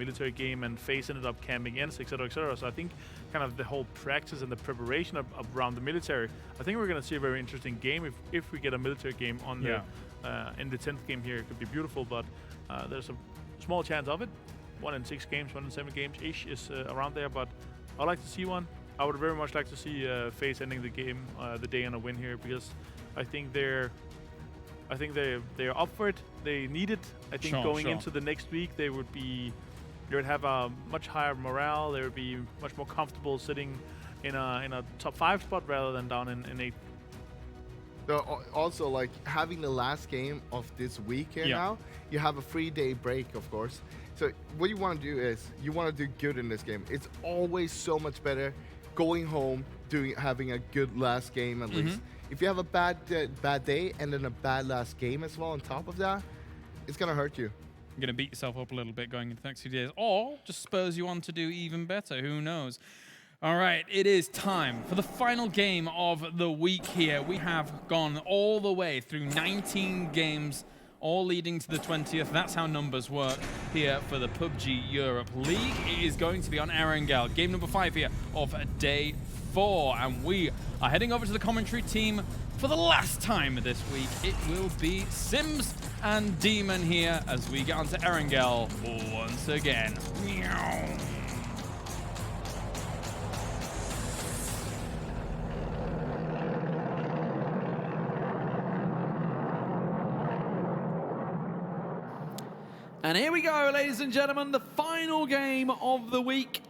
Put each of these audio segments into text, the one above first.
military game, and FaZe ended up camping ENCE, etc., etc. So I think kind of the whole practice and the preparation around the military, I think we're going to see a very interesting game if we get a military game on the in the 10th game here. It could be beautiful, but there's a small chance of it. 1 in 6 games, 1 in 7 games-ish is around there, but I'd like to see one. I would very much like to see FaZe ending the game, the day on a win here, because I think they're up for it. They need it. I think going into the next week, they would have a much higher morale. They would be much more comfortable sitting in a top 5 spot rather than down in 8th. So also, like, having the last game of this week here now, you have a 3-day break, of course. So what you want to do is you want to do good in this game. It's always so much better going home, having a good last game at least. If you have a bad day and then a bad last game as well on top of that, it's gonna hurt you. You're gonna beat yourself up a little bit going into the next few days, or just spurs you on to do even better. Who knows? All right, it is time for the final game of the week here. We have gone all the way through 19 games, all leading to the 20th. That's how numbers work here for the PUBG Europe League. It is going to be on Erangel, game number 5 here of day 4. And we are heading over to the commentary team for the last time this week. It will be Sims and Demon here as we get onto Erangel once again. Meow. And here we go, ladies and gentlemen, the final game of the week.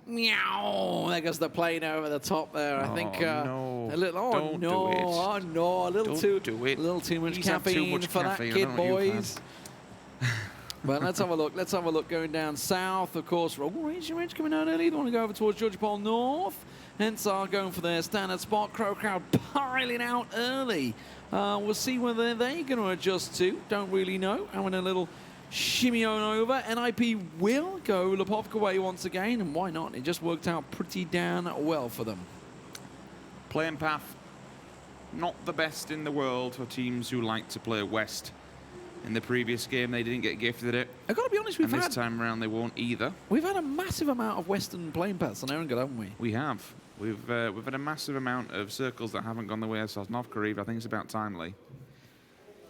Meow! There goes the plane over the top there. I think no. a little. Oh Don't no! do it. Oh no! A little Don't a little too much He's had caffeine too much for caffeine. that kid, boys. But let's have a look. Let's have a look. Going down south, of course. Oh, Rage coming down early. They want to go over towards Georgia Pole North. ENCE are going for their standard spot. CrowCrowd piling out early. We'll see whether they're going to adjust to. Don't really know. Having a little shimmy on over. NIP will go Lepovka way once again, and why not? It just worked out pretty damn well for them. Playing path, not the best in the world for teams who like to play west. In the previous game, they didn't get gifted it. I've got to be honest, this time around, they won't either. We've had a massive amount of western playing paths on Erangel, haven't we? We have. We've had a massive amount of circles that haven't gone the way of Sosnovka either. I think it's about time, Lee.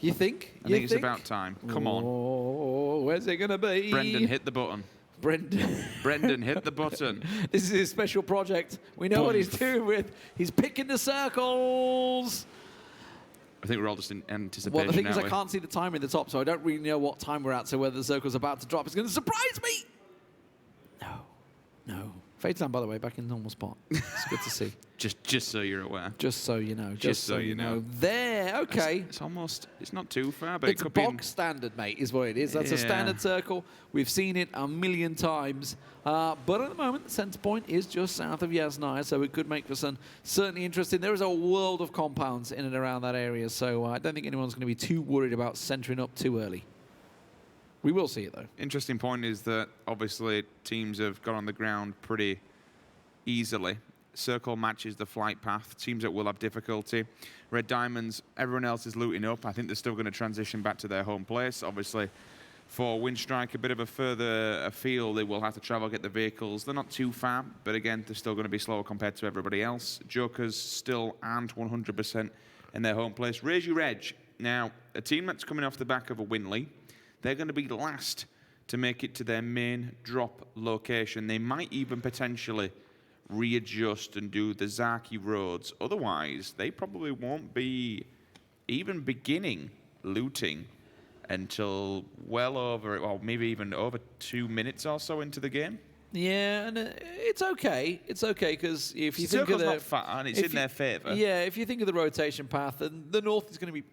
You think? I think it's about time. Come on. Oh, where's it going to be? Brendan, hit the button. Brendan, hit the button. This is his special project. We know what he's doing with. He's picking the circles. I think we're all just in anticipation. Well, the thing is, I can't see the timer in the top, so I don't really know what time we're at. So whether the circle's about to drop is going to surprise me. No. FaZe Clan, by the way, back in the normal spot. It's good to see. Just so you're aware. Just so you know. Just so you know. There, okay. It's not too far, but it's it could be box standard, mate, is what it is. That's a standard circle. We've seen it a million times. But at the moment, the center point is just south of Yasnaya, so it could make for some certainly interesting. There is a world of compounds in and around that area, so I don't think anyone's going to be too worried about centering up too early. We will see it, though. Interesting point is that, obviously, teams have got on the ground pretty easily. Circle matches the flight path. Teams that will have difficulty. Red Diamonds, everyone else is looting up. I think they're still going to transition back to their home place. Obviously, for Winstrike, a bit of a further afield, they will have to travel, get the vehicles. They're not too far, but again, they're still going to be slower compared to everybody else. Jokers still aren't 100% in their home place. Raise your edge. Now, a team that's coming off the back of a win, Lee, they're going to be last to make it to their main drop location. They might even potentially readjust and do the Zaki roads. Otherwise, they probably won't be even beginning looting until well over, well, maybe even over 2 minutes or so into the game. Yeah, and it's okay. It's okay, because if you think of the... not far, and it's in their favour. Yeah, if you think of the rotation path, then the north is going to be...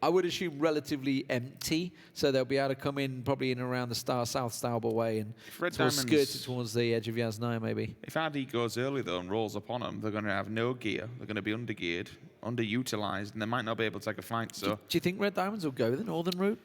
I would assume relatively empty, so they'll be able to come in probably in around the South Stauber way and skirt towards the edge of Yasnaya, maybe. If RD goes early, though, and rolls upon them, they're going to have no gear. They're going to be undergeared, underutilised, and they might not be able to take a flight. So, do you think Red Diamonds will go the northern route?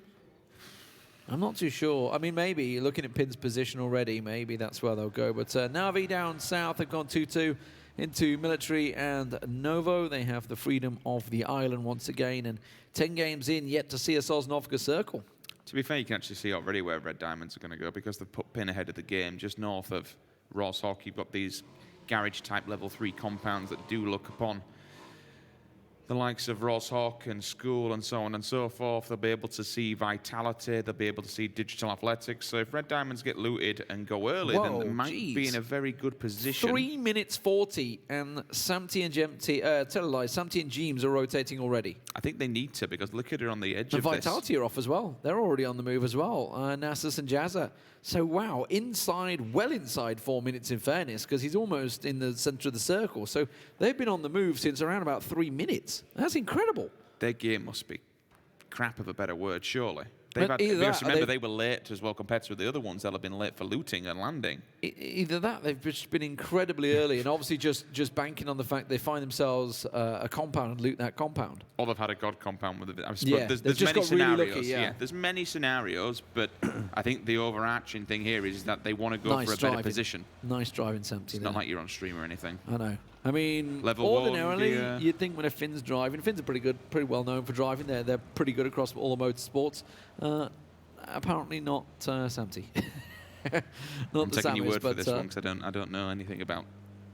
I'm not too sure. I mean, maybe, looking at Pin's position already, maybe that's where they'll go. But Navi down south, they've gone 2-2 into Military and Novo. They have the freedom of the island once again, and 10 games in, yet to see a Sosnovka circle. To be fair, you can actually see already where Red Diamonds are going to go because they've put pin ahead of the game. Just north of Ross Hawk, you've got these garage-type level 3 compounds that do look upon the likes of Ross Hawk and School and so on and so forth. They'll be able to see Vitality. They'll be able to see Digital Athletics. So if Red Diamonds get looted and go early, then they might be in a very good position. 3 minutes 40, and Samty and Samty and Jeems are rotating already. I think they need to because Liquid are on the edge And of Vitality are off as well. They're already on the move as well. Nasus and Jazza. So, wow, well inside 4 minutes in fairness, because he's almost in the center of the circle. So they've been on the move since around about 3 minutes. That's incredible. Their game must be crap of a better word, surely. Remember, they were late as well compared to the other ones that have been late for looting and landing. Either that, they've just been incredibly early, and obviously just banking on the fact they find themselves a compound and loot that compound. Or they've had a god compound with it. There's many scenarios. Really lucky, there's many scenarios, but I think the overarching thing here is that they want to go for a better position. Nice driving, Samty. It's not like you're on stream or anything. I know. I mean, Level ordinarily, one, you'd think when a Finn's driving, Finns are pretty well known for driving. They're pretty good across all the motorsports. Apparently not Samty. Not I'm the taking your word for but this one because I don't know anything about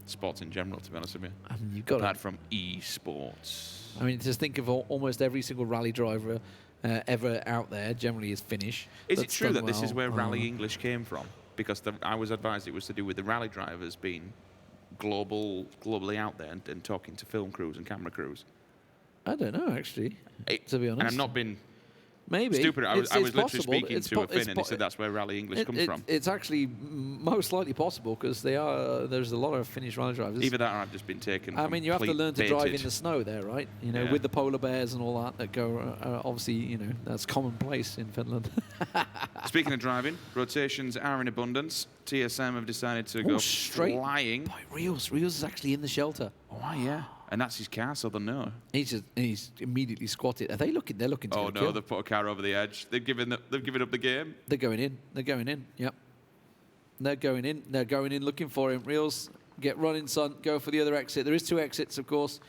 sports in general, to be honest with you. You've got apart from esports. I mean, just think of almost every single rally driver ever out there generally is Finnish. Is it true that this is where Rally English came from? Because I was advised it was to do with the rally drivers being globally out there and talking to film crews and camera crews. I don't know, actually, to be honest. And I'm not being maybe stupid. I was literally speaking to a Finn, and he said that's where Rally English comes from. It's actually most likely possible because there's a lot of Finnish rally drivers. Either that or I've just been taken. I mean, you have to learn to drive in the snow there, right? You know, with the polar bears and all that go. Obviously, you know, that's commonplace in Finland. Speaking of driving, rotations are in abundance. TSM have decided to go straight flying. Boy, Rios is actually in the shelter. Oh yeah. And that's his car, so they'll know. He's immediately squatted. Are they looking? They're looking to Oh no, kill. they've put a car over the edge. They've given up the game. They're going in. Yep. They're going in looking for him. Reels, get running, son. Go for the other exit. There is 2 exits, of course.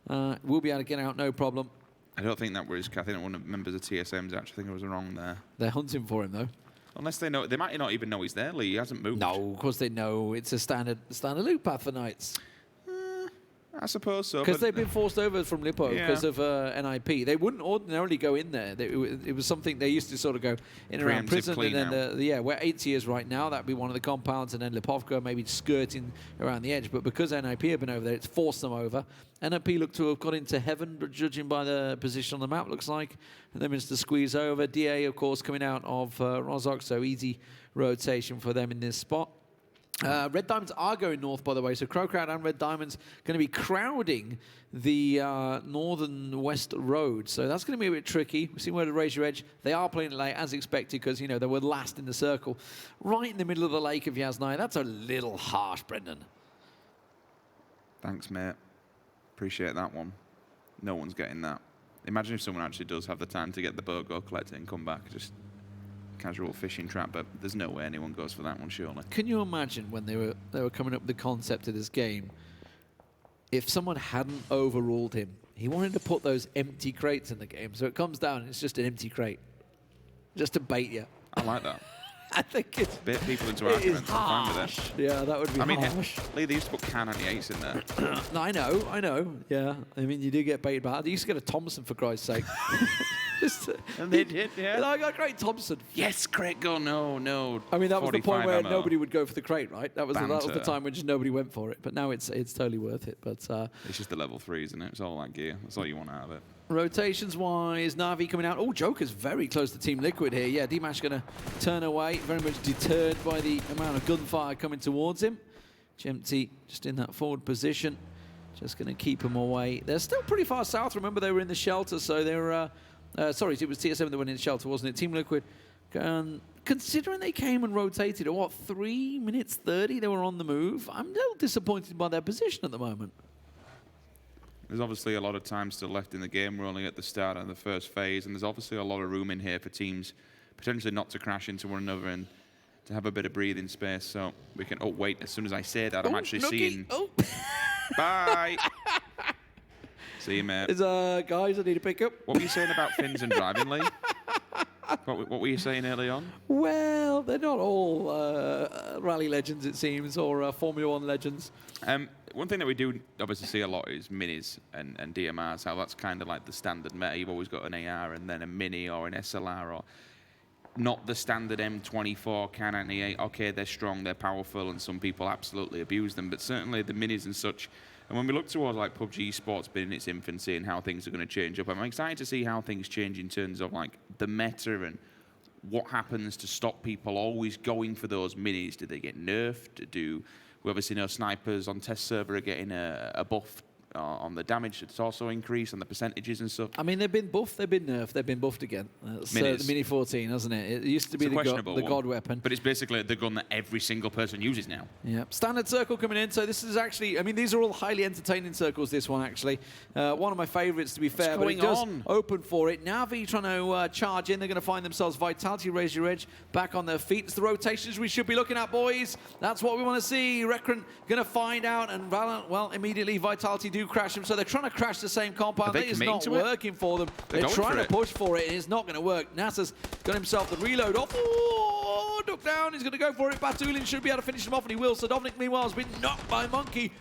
We'll be able to get out, no problem. I don't think that was. I think one of the members of TSM's actually think I was wrong there. They're hunting for him though. Unless they know, they might not even know he's there. Lee, he hasn't moved. No, of course they know. It's a standard loop path for Knights. I suppose so. Because they've been forced over from Lippo because of NIP. They wouldn't ordinarily go in there. It was something they used to sort of go in around prison. And then, we're 8 years right now. That'd be one of the compounds. And then Lipovka maybe skirting around the edge. But because NIP have been over there, it's forced them over. NIP look to have got into heaven, judging by the position on the map, looks like. And then managed to squeeze over. DA, of course, coming out of Rozhok. So easy rotation for them in this spot. Red Diamonds are going north, by the way, so CrowCrowd and Red Diamonds going to be crowding the northern west road, so that's going to be a bit tricky. We've seen where to raise your edge. They are playing it late, as expected, because, you know, they were last in the circle. Right in the middle of the lake of Yaznai. That's a little harsh, Brendan. Thanks, mate. Appreciate that one. No one's getting that. Imagine if someone actually does have the time to get the boat, go collect it, and come back. Just casual fishing trap, but there's no way anyone goes for that one, surely. Can you imagine when they were coming up with the concept of this game, if someone hadn't overruled him, he wanted to put those empty crates in the game, so it comes down and it's just an empty crate, just to bait you. I like that. I think it's bait people into arguments. I'm fine with it. Yeah, that would be harsh. Lee, they used to put can anti-8s in there. No, I know. Yeah, I mean, you do get baited by. They used to get a Thompson, for Christ's sake. And they did, yeah. I got a great Thompson. Yes, crate go, no. I mean, that was the point where MO. Nobody would go for the crate, right? That was the time when just nobody went for it. But now it's totally worth it. But it's just the level 3s, isn't it? It's all that gear. That's all you want out of it. Rotations-wise, Na'Vi coming out. Oh, Joker's very close to Team Liquid here. Yeah, D-Mash going to turn away. Very much deterred by the amount of gunfire coming towards him. Chempty just in that forward position. Just going to keep him away. They're still pretty far south. Remember, they were in the shelter, so they were... sorry, it was TSM that went in the shelter, wasn't it? Team Liquid, considering they came and rotated at, 3 minutes 30 they were on the move, I'm a little disappointed by their position at the moment. There's obviously a lot of time still left in the game. We're only at the start of the first phase, and there's obviously a lot of room in here for teams potentially not to crash into one another and to have a bit of breathing space. So we can... Oh, wait, as soon as I say that, I'm actually seeing... Oh. Bye! See you, mate. Guys, I need to pick up. What were you saying about Finns and driving, Lee? What were you saying early on? Well, they're not all rally legends, it seems, or Formula 1 legends. One thing that we do obviously see a lot is minis and DMRs, how that's kind of like the standard meta. You've always got an AR and then a mini or an SLR, or not the standard M24 Can 98. Okay, they're strong, they're powerful, and some people absolutely abuse them, but certainly the minis and such. And when we look towards like PUBG Esports being in its infancy and how things are going to change up, I'm excited to see how things change in terms of like the meta and what happens to stop people always going for those minis. Do they get nerfed? We obviously know snipers on test server are getting a buff on the damage. It's also increased on the percentages and stuff. I mean, they've been buffed, they've been nerfed, they've been buffed again. So the Mini 14, hasn't it? It used to be the god weapon. But it's basically the gun that every single person uses now. Yeah. Standard circle coming in. So this is actually, I mean, these are all highly entertaining circles, this one actually. One of my favorites, to be fair. But it does open for it. Navi trying to charge in. They're going to find themselves Vitality, Raise Your Edge, back on their feet. It's the rotations we should be looking at, boys. That's what we want to see. Recron going to find out. And Valorant, well, immediately Vitality do crash him. So they're trying to crash the same compound. It is not working for them. They're trying to push for it, and it's not going to work. Nasa's got himself the reload off. Oh, duck down. He's going to go for it. Batulin should be able to finish him off, and he will. Sadovnik, meanwhile, has been knocked by Monkey.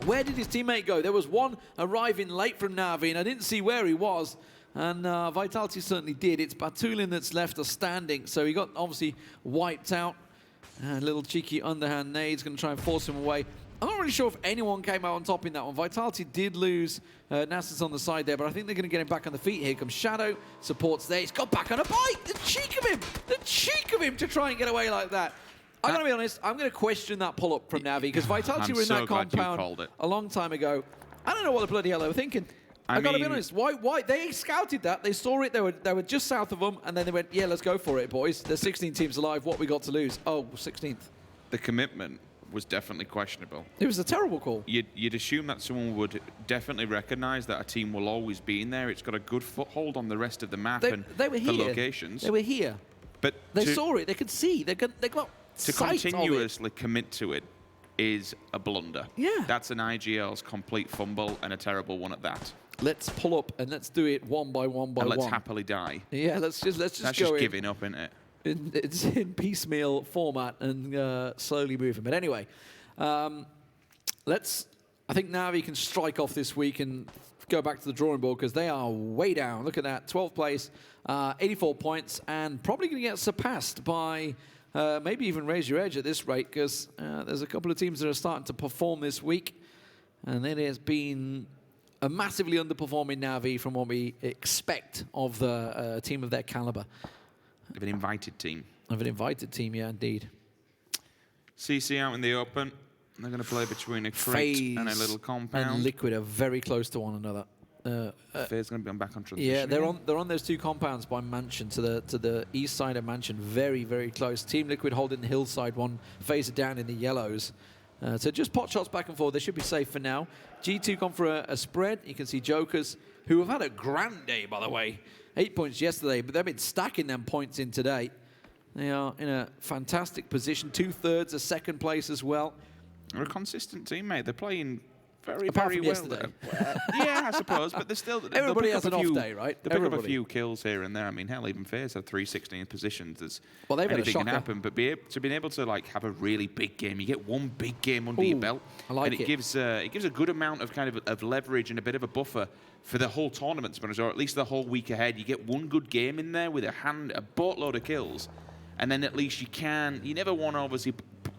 Where did his teammate go? There was one arriving late from Navi, and I didn't see where he was. And Vitality certainly did. It's Batulin that's left us standing. So he got obviously wiped out. A little cheeky underhand nade's going to try and force him away. I'm not really sure if anyone came out on top in that one. Vitality did lose Nasus on the side there, but I think they're going to get him back on the feet. Here comes Shadow. Support's there. He's got back on a bike. The cheek of him. The cheek of him to try and get away like that. I'm going to be honest. I'm going to question that pull-up from Navi, because Vitality were in that compound a long time ago. I don't know what the bloody hell they were thinking. I got to be honest. Why? They scouted that. They saw it. They were just south of them, and then they went, yeah, let's go for it, boys. There's 16 teams alive. What we got to lose? Oh, 16th. The commitment was definitely questionable. It was a terrible call. You'd assume that someone would definitely recognize that a team will always be in there. It's got a good foothold on the rest of the map and the locations. They were here. But they saw it. They could see. They got to continuously commit to it is a blunder. Yeah. That's an IGL's complete fumble, and a terrible one at that. Let's pull up and let's do it one by one by one. Let's happily die. Yeah, let's just That's go just in. giving up, isn't it? It's in piecemeal format and slowly moving. But anyway, I think Navi can strike off this week and go back to the drawing board, because they are way down. Look at that, 12th place, 84 points, and probably going to get surpassed by maybe even Raise Your Edge at this rate, because there's a couple of teams that are starting to perform this week, and it has been a massively underperforming Navi from what we expect of the team of their caliber. Of an invited team. Of an invited team, yeah, indeed. CC out in the open. They're going to play between a crate and a little compound. And Liquid are very close to one another. FaZe going to be back on transition. Yeah, they're on those two compounds by Mansion, to the east side of Mansion. Very, very close. Team Liquid holding the hillside one. FaZe are down in the yellows. So just pot shots back and forth. They should be safe for now. G2 gone for a spread. You can see Jokers, who have had a grand day, by the way. 8 points yesterday, but they've been stacking them points in today. They are in a fantastic position. 2/3 of second place as well. They're a consistent team, mate. They're playing very Apart well. from yesterday. Yeah, I suppose, but they're still... Everybody has an off day, right? They pick up a few kills here and there. I mean, hell, even FaZe had 316 positions. There's anything can happen, but being able to like have a really big game, you get one big game under your belt, and it gives a good amount of of leverage and a bit of a buffer for the whole tournament, or at least the whole week ahead. You get one good game in there with a boatload of kills, and then at least you never want to obviously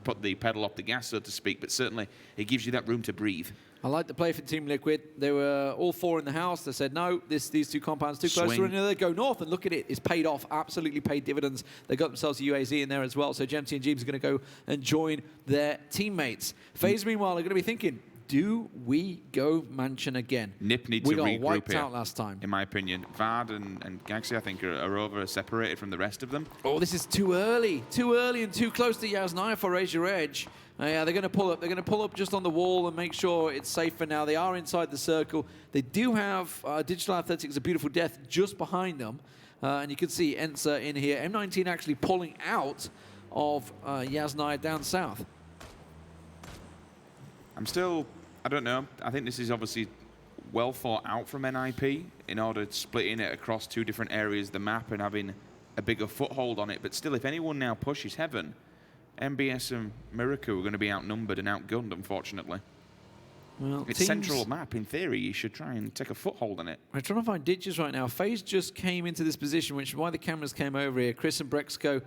put the pedal off the gas, so to speak, but certainly it gives you that room to breathe. I like the play for Team Liquid. They were all four in the house. They said, no, these two compounds too close to another. They go north, and look at it. It's paid off, absolutely paid dividends. They got themselves a UAZ in there as well, so Gemty and Jeeves are going to go and join their teammates. FaZe, meanwhile, are going to be thinking, do we go Mansion again? Nip needs to regroup here. We got wiped out last time. In my opinion. VAD and Galaxy, I think, are over, separated from the rest of them. Oh, this is too early. Too early and too close to Yasnaya for Raise Your Edge. Yeah, they're going to pull up. They're going to pull up just on the wall and make sure it's safe for now. They are inside the circle. They do have Digital Athletics, A Beautiful Death, just behind them. And you can see ENCE in here. M19 actually pulling out of Yasnaya down south. I don't know. I think this is obviously well thought out from NIP in order to splitting it across two different areas of the map and having a bigger foothold on it. But still, if anyone now pushes Heaven, MBS and Miracle are going to be outnumbered and outgunned, unfortunately. Well, it's central map. In theory, you should try and take a foothold on it. We're trying to find ditches right now. FaZe just came into this position, which is why the cameras came over here. Chris and Brexco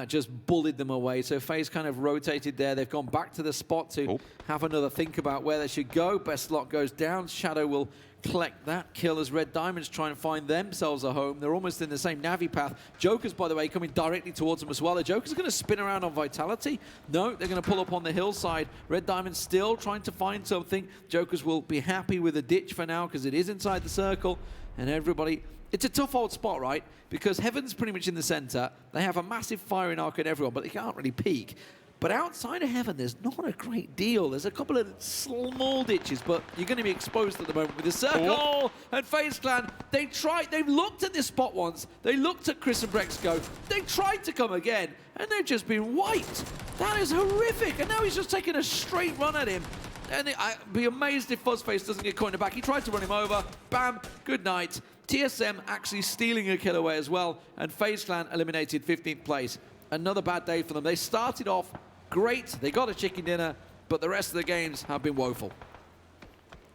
just bullied them away. So FaZe kind of rotated there. They've gone back to the spot to have another think about where they should go. Best Lot goes down. Shadow will collect that kill as Red Diamonds try and find themselves a home. They're almost in the same Navi path. Joker's, by the way, coming directly towards them as well. The Joker's going to spin around on Vitality. No, they're going to pull up on the hillside. Red Diamonds still trying to find something. Jokers will be happy with a ditch for now because it is inside the circle. And everybody... It's a tough old spot, right? Because Heaven's pretty much in the center. They have a massive firing arc on everyone, but they can't really peek. But outside of Heaven, there's not a great deal. There's a couple of small ditches, but you're going to be exposed at the moment with the circle. And FaZe Clan, they've looked at this spot once. They looked at Chris and Brexco. They tried to come again, and they've just been wiped. That is horrific. And now he's just taking a straight run at him. And I'd be amazed if Fuzzface doesn't get caught in the back. He tried to run him over. Bam, good night. TSM actually stealing a kill away as well. And FaZe Clan eliminated 15th place. Another bad day for them. They started off great. They got a chicken dinner, but the rest of the games have been woeful.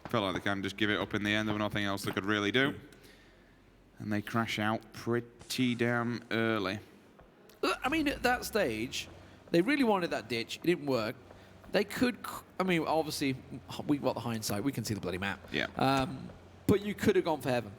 Felt like they can just give it up in the end. There was nothing else they could really do. And they crash out pretty damn early. I mean, at that stage, they really wanted that ditch. It didn't work. They could, I mean, obviously, we got the hindsight. We can see the bloody map. Yeah. But you could have gone for Heaven.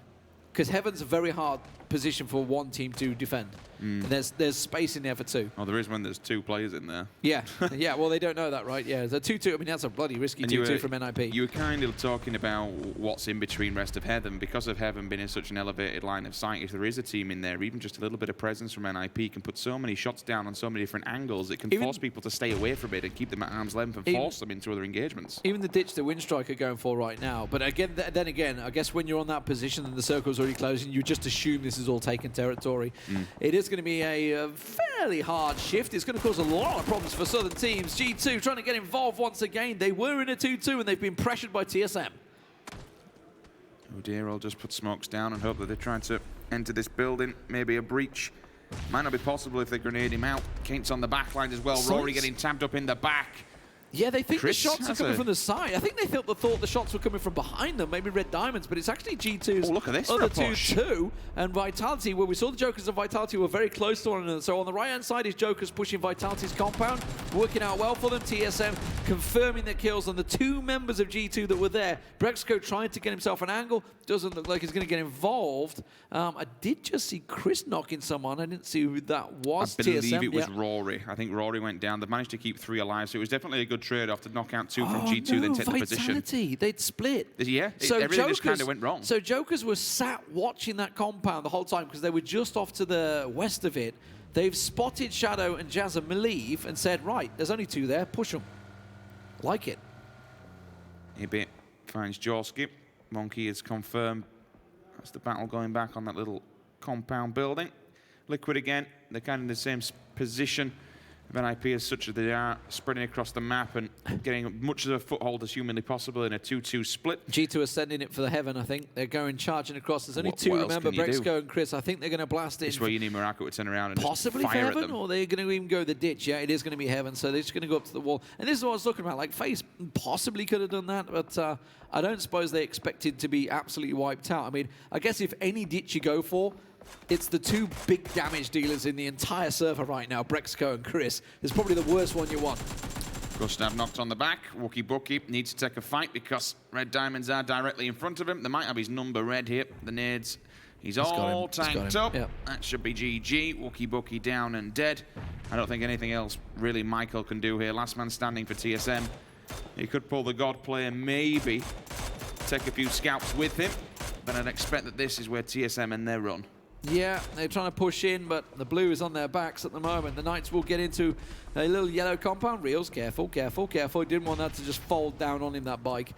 Because Heaven's a very hard position for one team to defend. And there's space in there for two. Oh, there is when there's two players in there. Yeah, yeah. Well, they don't know that, right? Yeah, the 2-2. I mean, that's a bloody risky 2-2 from NIP. You were kind of talking about what's in between rest of Heaven. Because of Heaven being in such an elevated line of sight, if there is a team in there, even just a little bit of presence from NIP can put so many shots down on so many different angles. It can force people to stay away from it and keep them at arm's length and force them into other engagements. Even the ditch that Winstrike are going for right now. But again, then again, I guess when you're on that position and the circle's already closing, you just assume this is all taken territory. It is going to be a fairly hard shift. It's going to cause a lot of problems for Southern teams. G2 trying to get involved once again. They were in a 2-2 and they've been pressured by TSM. Oh dear, I'll just put smokes down and hope that they're trying to enter this building. Maybe a breach. Might not be possible if they grenade him out. Kate's on the back line as well. Rory getting tabbed up in the back. Yeah, they think Chris the shots are coming from the side. I think they thought the shots were coming from behind them, maybe Red Diamonds, but it's actually G2's look at this other 2-2. And Vitality, where we saw the Jokers and Vitality were very close to one another. So on the right-hand side is Jokers pushing Vitality's compound, working out well for them. TSM confirming their kills on the two members of G2 that were there. Brexco trying to get himself an angle. Doesn't look like he's going to get involved. I did just see Chris knocking someone. I didn't see who that was. I believe TSM, it was Rory. I think Rory went down. They managed to keep 3 alive, so it was definitely a good trade-off to knock out 2 from G2, then take the position. Vitality, they'd split. Yeah, so everything just kind of went wrong. So Jokers were sat watching that compound the whole time because they were just off to the west of it. They've spotted Shadow and Jazza leave and said, right, there's only 2 there, push them. Like it. Ibit finds Jorski. Monkey is confirmed. That's the battle going back on that little compound building. Liquid again. They're kind of in the same position of NIP as such as they are, spreading across the map and getting much of a foothold as humanly possible in a 2-2 split. G2 are sending it for the Heaven, I think. They're going charging across. There's only 2, remember, Brexco and Chris. I think they're going to blast it. This is where you need Morocco to turn around and possibly just fire Heaven, at them. or they're going to even go the ditch. Yeah, it is going to be Heaven, so they're just going to go up to the wall. And this is what I was talking about. Like, FaZe possibly could have done that, but I don't suppose they expected to be absolutely wiped out. I mean, I guess if any ditch you go for, it's the 2 big damage dealers in the entire server right now, Brexco and Chris. It's probably the worst one you want. Gustav knocked on the back. Wookie Bookie needs to take a fight because Red Diamonds are directly in front of him. They might have his number red here. The nades. He's all tanked up. Yep. That should be GG. Wookie Bookie down and dead. I don't think anything else really Michael can do here. Last man standing for TSM. He could pull the God player, maybe take a few scalps with him. But I'd expect that this is where TSM end their run. Yeah, they're trying to push in, but the blue is on their backs at the moment. The Knights will get into a little yellow compound. Reels, careful, careful, careful. He didn't want that to just fold down on him, that bike.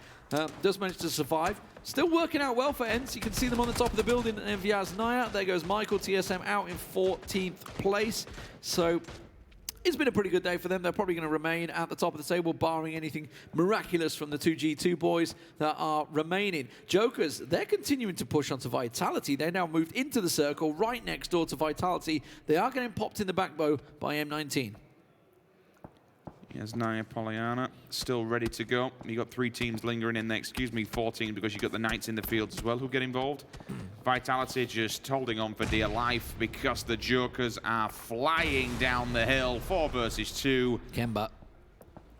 Does manage to survive. Still working out well for ENCE. You can see them on the top of the building and Vyaz Naya. There goes Michael. TSM out in 14th place. So it's been a pretty good day for them. They're probably going to remain at the top of the table, barring anything miraculous from the 2G2 boys that are remaining. Jokers, they're continuing to push onto Vitality. They now moved into the circle right next door to Vitality. They are getting popped in the back bow by M19. Here's Naya Pollyanna, still ready to go. You got 3 teams lingering in there, excuse me, 4 teams, because you got the Knights in the fields as well who get involved. Vitality just holding on for dear life because the Jokers are flying down the hill. 4 versus 2.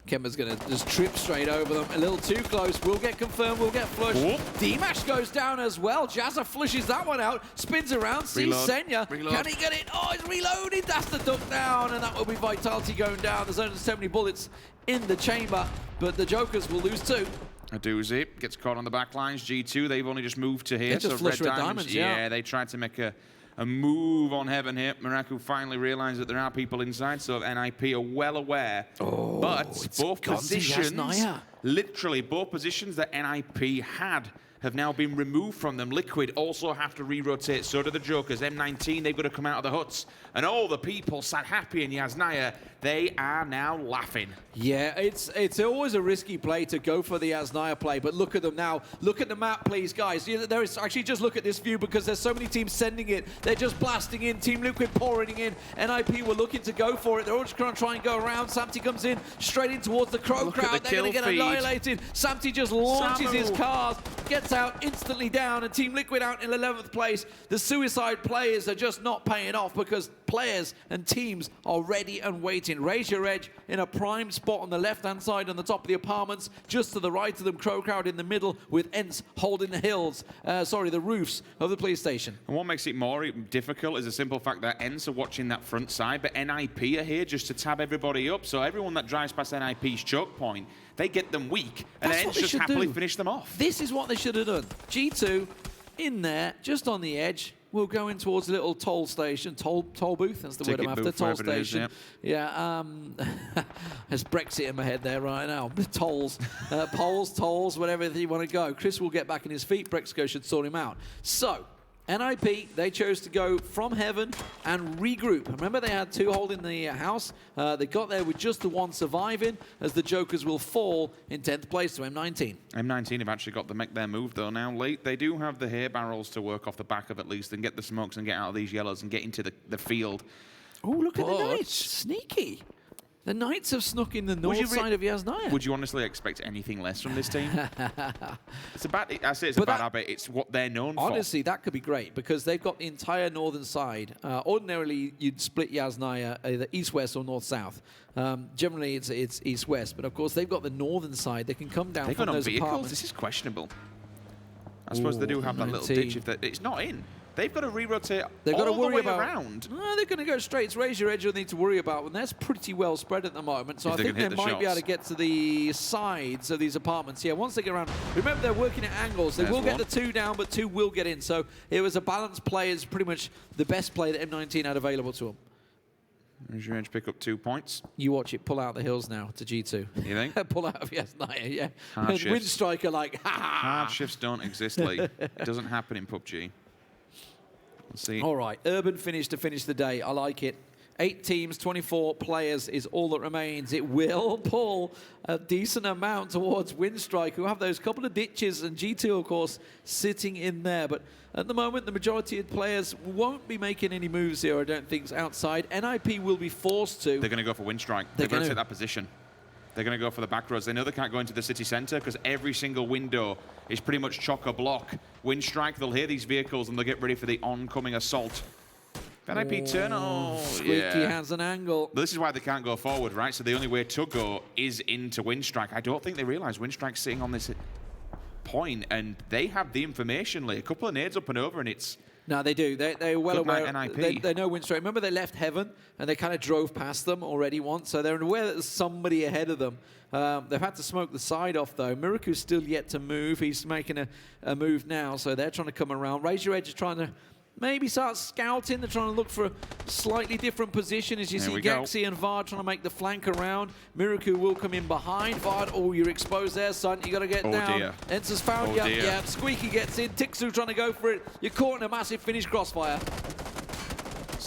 Kemba's going to just trip straight over them. A little too close. Will get confirmed. Will get flushed. Dimash goes down as well. Jazza flushes that one out. Spins around. Sees Senya. Can he get it? Oh, he's reloaded. That's the duck down. And that will be Vitality going down. There's only 70 bullets in the chamber. But the Jokers will lose 2. A doozy. Gets caught on the back lines. G2, they've only just moved to here. They just flushed Red Diamonds. Yeah, they tried to make a move on Heaven here. Miraku finally realized that there are people inside, so NIP are well aware. But both positions, literally both positions that NIP had have now been removed from them. Liquid also have to re-rotate, so do the Jokers. M19, they've got to come out of the huts. And all the people sat happy in Yasnaya, they are now laughing. Yeah, it's always a risky play to go for the Yasnaya play, but look at them now. Look at the map, please, guys. There is actually, just look at this view because there's so many teams sending it. They're just blasting in. Team Liquid pouring in. NIP were looking to go for it. They're all just going to try and go around. Samty comes in straight in towards the CrowCrowd. They're going to get annihilated. Samty just launches his cars, gets out instantly down, and Team Liquid out in 11th place. The suicide players are just not paying off because players and teams are ready and waiting. Raise your edge in a prime spot on the left-hand side on the top of the apartments. Just to the right of them, CrowCrowd in the middle with ENCE holding the hills, the roofs of the police station. And what makes it more difficult is the simple fact that ENCE are watching that front side, but NIP are here just to tab everybody up. So everyone that drives past NIP's choke point, they get them weak, and ENCE just happily finish them off. This is what they should have done. G2 in there, just on the edge. We'll go in towards a little toll station, toll booth, that's the word I'm after, toll station. Yeah, there's Brexit in my head there right now. Tolls, polls, tolls, whatever you want to go. Chris will get back in his feet. Brexco should sort him out. So, NIP, they chose to go from Heaven and regroup. Remember, they had 2 holding the house. They got there with just the 1 surviving, as the Jokers will fall in 10th place to M19. M19 have actually got to make their move, though, now. Late, they do have the hair barrels to work off the back of at least and get the smokes and get out of these yellows and get into the field. Oh, look at the Knights. Sneaky. The Knights have snuck in the north side of Yasnaya. Would you honestly expect anything less from this team? It's a bad habit. It's what they're known for. Honestly, that could be great because they've got the entire northern side. Ordinarily, you'd split Yasnaya either east-west or north-south. Generally, it's east-west. But, of course, they've got the northern side. They can come down from those apartments. This is questionable. I suppose they do have that little ditch. It's not in. They've got to re-rotate all the way around. No, they're going to go straight. It's Raise Your Edge you'll need to worry about, and that's pretty well spread at the moment. So I think they might be able to get to the sides of these apartments. Yeah, once they get around. Remember, they're working at angles. They will get the 2 down, but 2 will get in. So it was a balanced play. It's pretty much the best play that M19 had available to them. Raise Your Edge pick up 2 points. You watch it pull out the hills now to G2. You think? Pull out of Yasnaya, yeah. And Winstrike are like, ha ha. Hard shifts don't exist, Lee. It doesn't happen in PUBG. Let's see. All right, urban finish to finish the day. I like it. 8 teams, 24 players is all that remains. It will pull a decent amount towards Winstrike, who have those couple of ditches, and G2, of course, sitting in there. But at the moment, the majority of players won't be making any moves here, I don't think, outside. NIP will be forced to. They're going to go for Winstrike. They're going to take that position. They're going to go for the back roads. They know they can't go into the city centre because every single window is pretty much chock-a-block. Winstrike, they'll hear these vehicles and they'll get ready for the oncoming assault. NIP turn. Squeaky has an angle. But this is why they can't go forward, right? So the only way to go is into Winstrike. I don't think they realise Winstrike's sitting on this point, and they have the information. Like, a couple of nades up and over, and it's... No, they do. They're well aware. NIP. They know Winstrike. Remember, they left Heaven, and they kind of drove past them already once, so they're aware that there's somebody ahead of them. They've had to smoke the side off, though. Miraku's still yet to move. He's making a move now, so they're trying to come around. Raise Your Edge is trying to maybe start scouting. They're trying to look for a slightly different position. As you see, Gaxi and Vard trying to make the flank around. Miraku will come in behind. Vard, you're exposed there, son. You got to get down. Dear. ENCE's found you. Yeah, Squeaky gets in. Tixu trying to go for it. You're caught in a massive finish crossfire.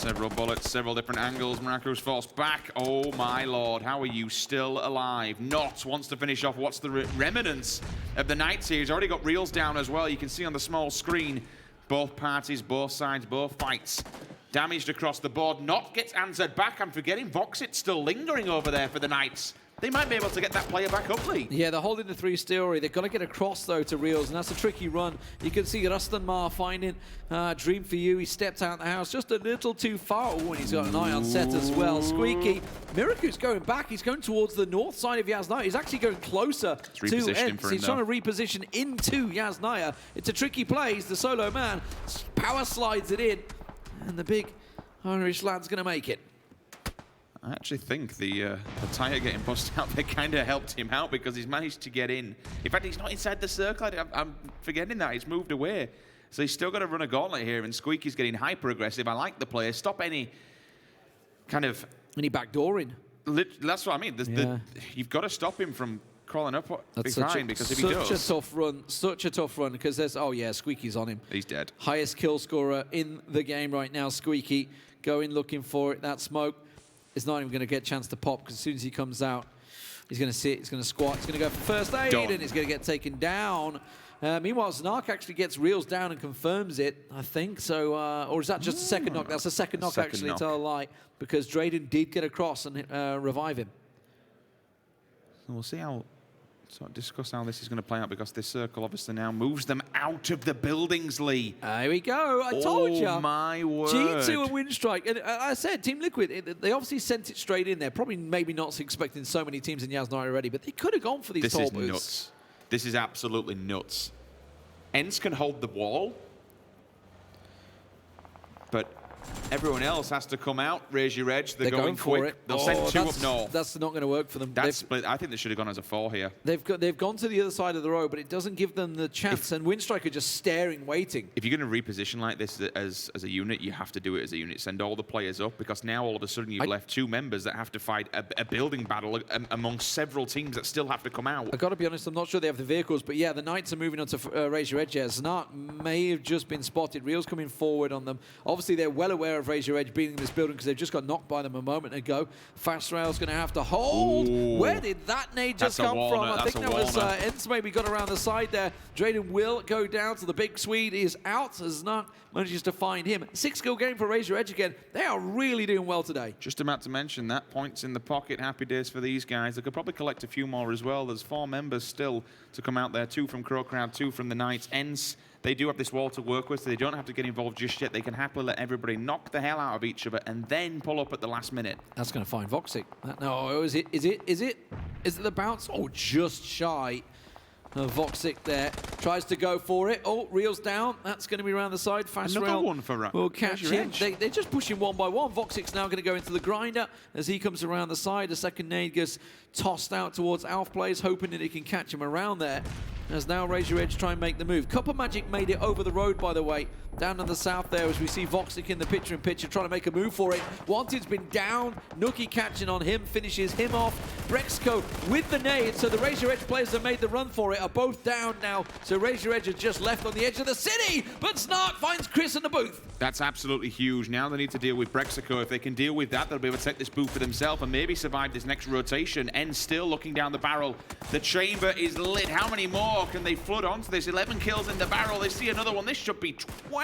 Several bullets, several different angles. Miraculous forced back. Oh my lord, how are you still alive? Not wants to finish off what's the remnants of the Knights here. He's already got reels down as well. You can see on the small screen both parties, both sides, both fights. Damaged across the board. Not gets answered back. I'm forgetting VOCEIT still lingering over there for the Knights. They might be able to get that player back up, Lee. Yeah, they're holding the 3 Steelry. They've got to get across, though, to Reels, and that's a tricky run. You can see Rustin Mar finding Dream for You. He stepped out the house just a little too far. Oh, and he's got an eye on set as well. Squeaky. Miracu's going back. He's going towards the north side of Yasnaya. He's actually going closer to ENCE. He's trying to reposition into Yasnaya. It's a tricky play. He's the solo man. Power slides it in, and the big Irish lad's going to make it. I actually think the tire getting pushed out, they kind of helped him out because he's managed to get in. In fact, he's not inside the circle. I'm forgetting that. He's moved away. So he's still got to run a gauntlet here, and Squeaky's getting hyper-aggressive. I like the player. Stop any kind of... Any backdooring. That's what I mean. You've got to stop him from crawling up behind, because if he does... Such a tough run, because there's... Oh, yeah, Squeaky's on him. He's dead. Highest kill scorer in the game right now, Squeaky. Going looking for it. That smoke is not even going to get a chance to pop, because as soon as he comes out, he's going to sit, he's going to squat, he's going to go for first aid, and he's going to get taken down. Meanwhile, Znark actually gets Reels down and confirms it, I think. So, or is that just a second knock? That's a second knock, actually, to tell a lie, because Drayden did get across and revive him. So we'll see how... discuss how this is going to play out, because this circle obviously now moves them out of the buildings, Lee. There we go. I told you. Oh, my word. G2 and Winstrike. And I said, Team Liquid, they obviously sent it straight in there. Probably maybe not expecting so many teams in Yasnaya already, but they could have gone for these tall boots. This is nuts. This is absolutely nuts. ENCE can hold the wall, but everyone else has to come out, raise your edge. They're going for quick. it. They'll send 2 up north. That's not going to work for them. That's split. I think they should have gone as a 4 here. They've gone to the other side of the road, but it doesn't give them the chance. And Winstrike are just staring, waiting. If you're going to reposition like this as a unit, you have to do it as a unit. Send all the players up, because now all of a sudden you've left 2 members that have to fight a building battle amongst several teams that still have to come out. I've got to be honest, I'm not sure they have the vehicles, but yeah, the Knights are moving on to raise your edge here. Znark may have just been spotted. Reel's coming forward on them. Obviously, they're well aware of raise your edge being in this building, because they've just got knocked by them a moment ago. Fast Rail's going to have to hold. Ooh. Where did that nade just come from? I think that was ENCE maybe got around the side there. Drayden will go down to the big Swede. He is out as Znark manages to find him. 6-kill game for Raise Your Edge again. They are really doing well today. Just about to mention that. Points in the pocket. Happy days for these guys. They could probably collect a few more as well. There's 4 members still to come out there. 2 from CrowCrowd, 2 from the Knights. ENCE, they do have this wall to work with, so they don't have to get involved just yet. They can happily let everybody knock the hell out of each other and then pull up at the last minute. That's going to find VOCEIT. No, is it the bounce? Oh, just shy. VOCEIT there tries to go for it. Oh, Reel's down. That's going to be around the side. Fast Another Rail one for will catch him. They're just pushing one by one. VOCEIT's now going to go into the grinder as he comes around the side. A second nade gets tossed out towards Alf players, hoping that he can catch him around there. As now Raise Your Edge try and make the move. Copper Magic made it over the road, by the way, down in the south there, as we see VOCEIT in the picture-in-picture trying to make a move for it. Wanted's been down. Nookie catching on him, finishes him off. Brexco with the nade, so the Raise Your Edge players that made the run for it are both down now. So Raise Your Edge are just left on the edge of the city, but Znark finds Chris in the booth. That's absolutely huge. Now they need to deal with Brexco. If they can deal with that, they'll be able to take this booth for themselves and maybe survive this next rotation. ENCE still looking down the barrel. The chamber is lit. How many more can they flood onto this? 11 kills in the barrel. They see another one. This should be 12.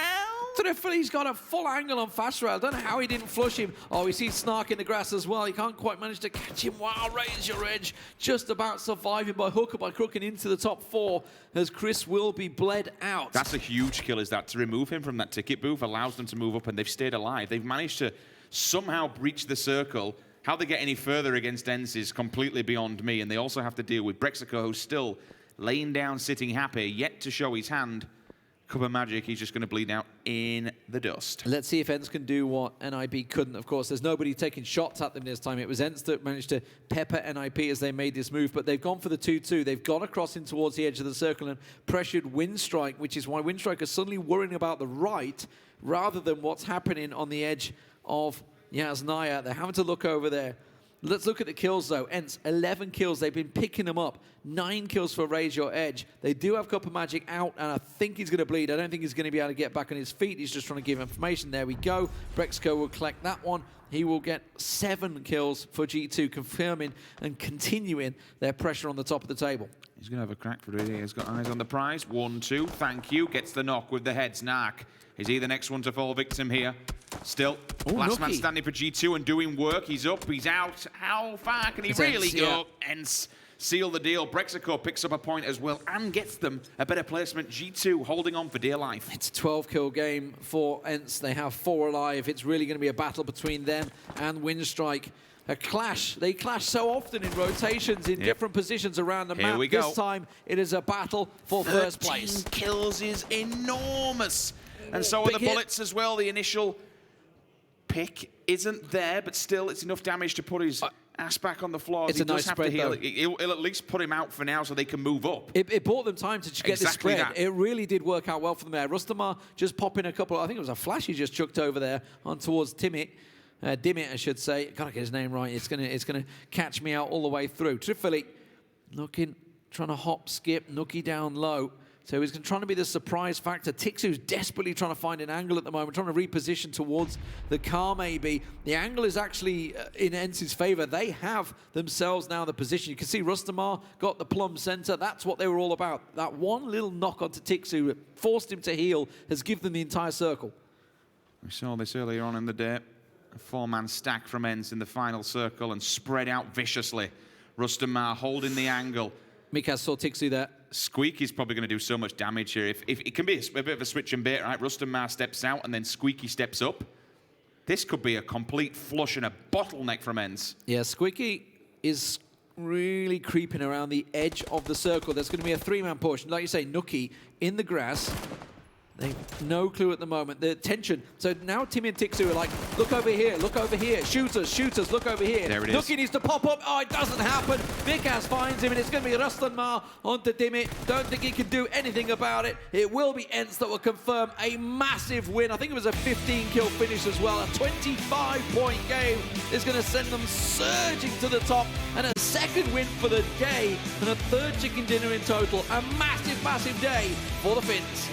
He's got a full angle on Fast Rail. I don't know how he didn't flush him. Oh, we see Znark in the grass as well. He can't quite manage to catch him. Wow, Raise Your Edge just about surviving by hook or by crook and into the top 4 as Chris will be bled out. That's a huge kill, is that. To remove him from that ticket booth allows them to move up, and they've stayed alive. They've managed to somehow breach the circle. How they get any further against ENCE is completely beyond me, and they also have to deal with Brexco, who's still laying down, sitting happy, yet to show his hand. Copper Magic, he's just going to bleed out in the dust. Let's see if ENCE can do what NIP couldn't. Of course, there's nobody taking shots at them this time. It was ENCE that managed to pepper NIP as they made this move, but they've gone for the 2-2. They've gone across in towards the edge of the circle and pressured Winstrike, which is why Winstrike are suddenly worrying about the right rather than what's happening on the edge of Yasnaya. They're having to look over there Let's look at the kills, though. ENCE, 11 kills. They've been picking them up. 9 kills for Raise Your Edge. They do have Cup of Magic out, and I think he's going to bleed. I don't think he's going to be able to get back on his feet. He's just trying to give information. There we go. Brexco will collect that one. He will get 7 kills for G2, confirming and continuing their pressure on the top of the table. He's going to have a crack for it. He's got eyes on the prize. 1, 2. Thank you. Gets the knock with the heads. Narc. Is he the next one to fall victim here? Still, last man standing for G2 and doing work. He's up, he's out. How far can he really go? ENCE seal the deal. Brexico picks up a point as well and gets them a better placement. G2 holding on for dear life. It's a 12-kill game for ENCE. They have 4 alive. It's really going to be a battle between them and Winstrike. A clash. They clash so often in rotations in different positions around the map. Here we go. This time, it is a battle for first place. 13 kills is enormous. And so are the bullets as well. The initial pick isn't there, but still it's enough damage to put his ass back on the floor. It's a nice spread, though. It'll at least put him out for now so they can move up. It bought them time to get this spread. It really did work out well for them there. Rustamar just popping a couple, I think it was a flash he just chucked over there on towards Dimit, I should say. Gotta get his name right. It's gonna catch me out all the way through. Trifili looking, trying to hop, skip, Nookie down low. So he's trying to be the surprise factor. Tixu's desperately trying to find an angle at the moment, trying to reposition towards the car maybe. The angle is actually in ENCE's favor. They have themselves now the position. You can see Rustamar got the plumb center. That's what they were all about. That one little knock onto Tixu that forced him to heal has given them the entire circle. We saw this earlier on in the day. A 4-man stack from ENCE in the final circle and spread out viciously. Rustamar holding the angle. Mikaz saw Tixu there. Squeaky is probably going to do so much damage here. If it can be a bit of a switch and bait, right? Rustamar steps out and then Squeaky steps up. This could be a complete flush and a bottleneck from ENCE. Yeah, Squeaky is really creeping around the edge of the circle. There's going to be a 3-man push. Like you say, Nookie in the grass. They've no clue at the moment. The tension. So now Timmy and Tixu are like, look over here, shooters, look over here. There it is. Nookie needs to pop up. Oh, it doesn't happen. Mikaz finds him, and it's going to be Rustamar onto Dimit. Don't think he can do anything about it. It will be ENCE that will confirm a massive win. I think it was a 15-kill finish as well. A 25-point game is going to send them surging to the top, and a second win for the day, and a 3rd chicken dinner in total. A massive, massive day for the Finns.